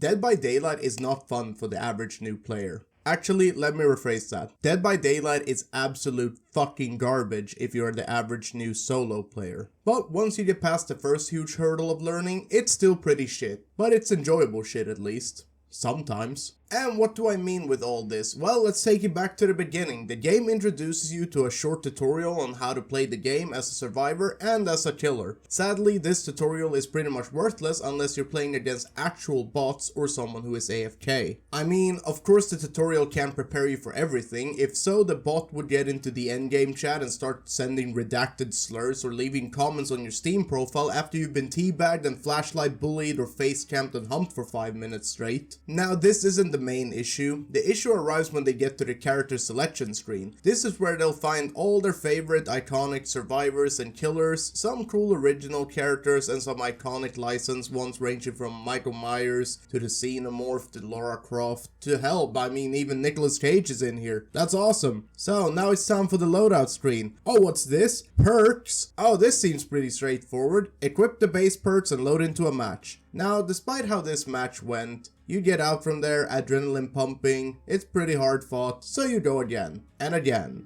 Dead by Daylight is not fun for the average new player. Actually, let me rephrase that. Dead by Daylight is absolute fucking garbage if you're the average new solo player. But once you get past the first huge hurdle of learning, it's still pretty shit. But it's enjoyable shit at least. Sometimes. And what do I mean with all this? Well, let's take it back to the beginning. The game introduces you to a short tutorial on how to play the game as a survivor and as a killer. Sadly, this tutorial is pretty much worthless unless you're playing against actual bots or someone who is AFK. I mean, of course the tutorial can't prepare you for everything. If so, the bot would get into the endgame chat and start sending redacted slurs or leaving comments on your Steam profile after you've been teabagged and flashlight bullied or face camped and humped for 5 minutes straight. Now, this isn't the main issue. The issue arrives when they get to the character selection screen. This is where they'll find all their favorite iconic survivors and killers, some cool original characters and some iconic licensed ones ranging from Michael Myers to the Xenomorph to Lara Croft to hell, I mean even Nicolas Cage is in here. That's awesome. So now it's time for the loadout screen. Oh, what's this? Perks? Oh, this seems pretty straightforward. Equip the base perks and load into a match. Now, despite how this match went, you get out from there, adrenaline pumping, it's pretty hard fought, so you go again, and again,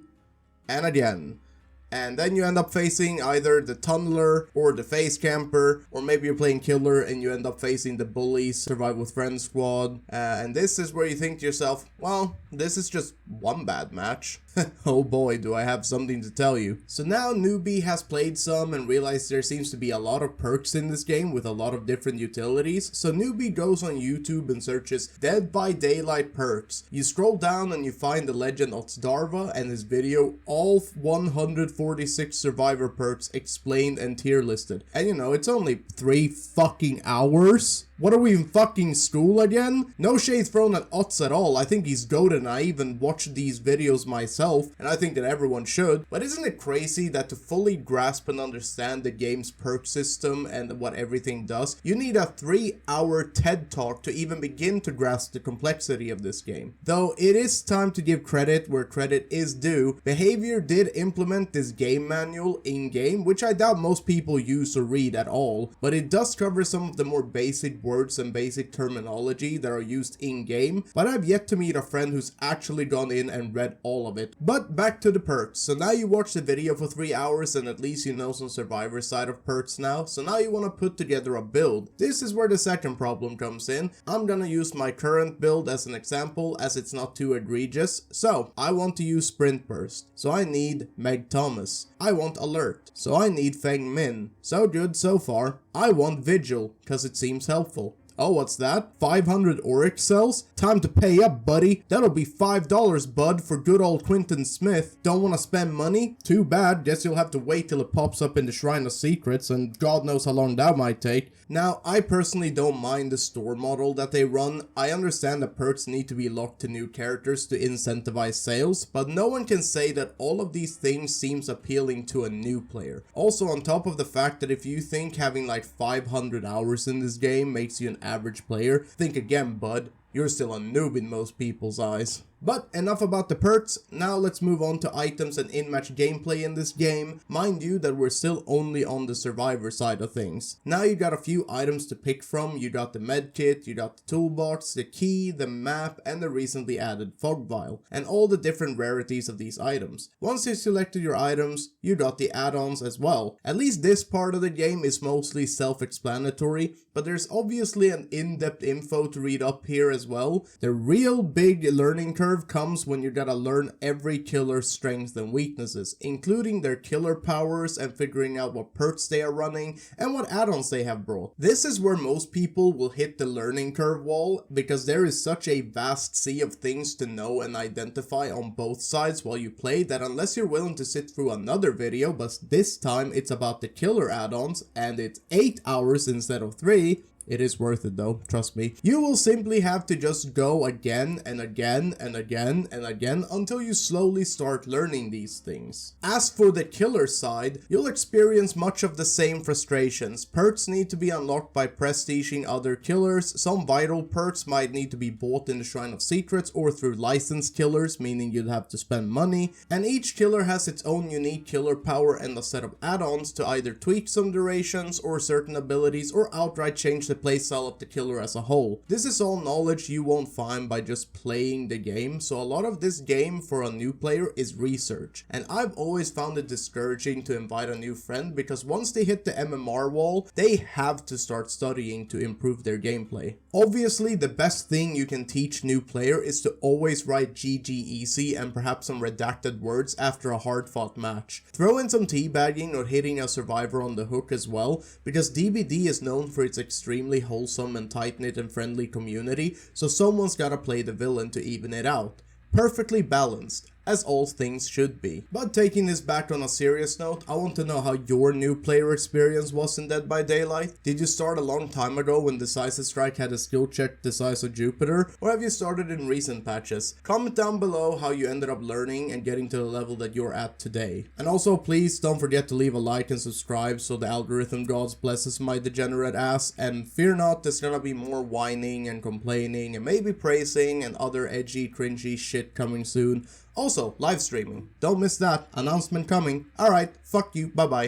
and again. And then you end up facing either the tunneler or the face camper, or maybe you're playing killer and you end up facing the bullies, survive with friends squad. And this is where you think to yourself, well, this is just one bad match. Oh boy, do I have something to tell you. So now Newbie has played some and realized there seems to be a lot of perks in this game with a lot of different utilities. So Newbie goes on YouTube and searches Dead by Daylight perks. You scroll down and you find the legend Otsdarva and his video, all 146 survivor perks explained and tier listed. And you know, it's only 3 fucking hours. What are we in fucking school again? No shade thrown at Ots at all. I think he's goated and I even watched these videos myself, and I think that everyone should. But isn't it crazy that to fully grasp and understand the game's perk system and what everything does, you need a 3-hour TED talk to even begin to grasp the complexity of this game? Though it is time to give credit where credit is due, Behavior did implement this game manual in-game, which I doubt most people use or read at all, but it does cover some of the more basic words and basic terminology that are used in-game, but I've yet to meet a friend who's actually gone in and read all of it. But back to the perks. So now you watch the video for 3 hours and at least you know some survivor side of perks now, so now you want to put together a build. This is where the second problem comes in. I'm gonna use my current build as an example as it's not too egregious. So I want to use Sprint Burst, so I need Meg Thomas. I want Alert, so I need Feng Min. So good so far. I want Vigil, cause it seems helpful. Oh, what's that? 500 Oryx cells? Time to pay up, buddy. That'll be $5, bud, for good old Quinton Smith. Don't want to spend money? Too bad. Guess you'll have to wait till it pops up in the Shrine of Secrets, and God knows how long that might take. Now, I personally don't mind the store model that they run. I understand that perks need to be locked to new characters to incentivize sales, but no one can say that all of these things seems appealing to a new player. Also, on top of the fact that if you think having like 500 hours in this game makes you an average player, think again, bud. You're still a noob in most people's eyes. But enough about the perks, now let's move on to items and in-match gameplay in this game. Mind you that we're still only on the survivor side of things. Now you got a few items to pick from. You got the medkit, you got the toolbox, the key, the map, and the recently added fog vial, and all the different rarities of these items. Once you selected your items, you got the add-ons as well. At least this part of the game is mostly self-explanatory, but there's obviously an in-depth info to read up here as well. The real big learning curve comes when you gotta learn every killer's strengths and weaknesses, including their killer powers and figuring out what perks they are running and what add-ons they have brought. This is where most people will hit the learning curve wall, because there is such a vast sea of things to know and identify on both sides while you play that unless you're willing to sit through another video, but this time it's about the killer add-ons and it's 8 hours instead of 3, it is worth it though, trust me. You will simply have to just go again and again and again and again until you slowly start learning these things. As for the killer side, you'll experience much of the same frustrations. Perks need to be unlocked by prestiging other killers. Some vital perks might need to be bought in the Shrine of Secrets or through licensed killers, meaning you'd have to spend money. And each killer has its own unique killer power and a set of add-ons to either tweak some durations or certain abilities or outright change the playstyle of the killer as a whole. This is all knowledge you won't find by just playing the game, so a lot of this game for a new player is research. And I've always found it discouraging to invite a new friend because once they hit the MMR wall, they have to start studying to improve their gameplay. Obviously, the best thing you can teach new player is to always write GG easy and perhaps some redacted words after a hard fought match. Throw in some teabagging or hitting a survivor on the hook as well, because DBD is known for its extremely wholesome and tight-knit and friendly community, so someone's gotta play the villain to even it out. Perfectly balanced, as all things should be. But taking this back on a serious note, I want to know how your new player experience was in Dead by Daylight. Did you start a long time ago when Decisive Strike had a skill check the size of Jupiter, or have you started in recent patches? Comment down below how you ended up learning and getting to the level that you're at today. And also please don't forget to leave a like and subscribe so the algorithm gods blesses my degenerate ass, and fear not, there's gonna be more whining and complaining and maybe praising and other edgy cringy shit coming soon. Also, live streaming. Don't miss that. Announcement coming. Alright, fuck you. Bye bye.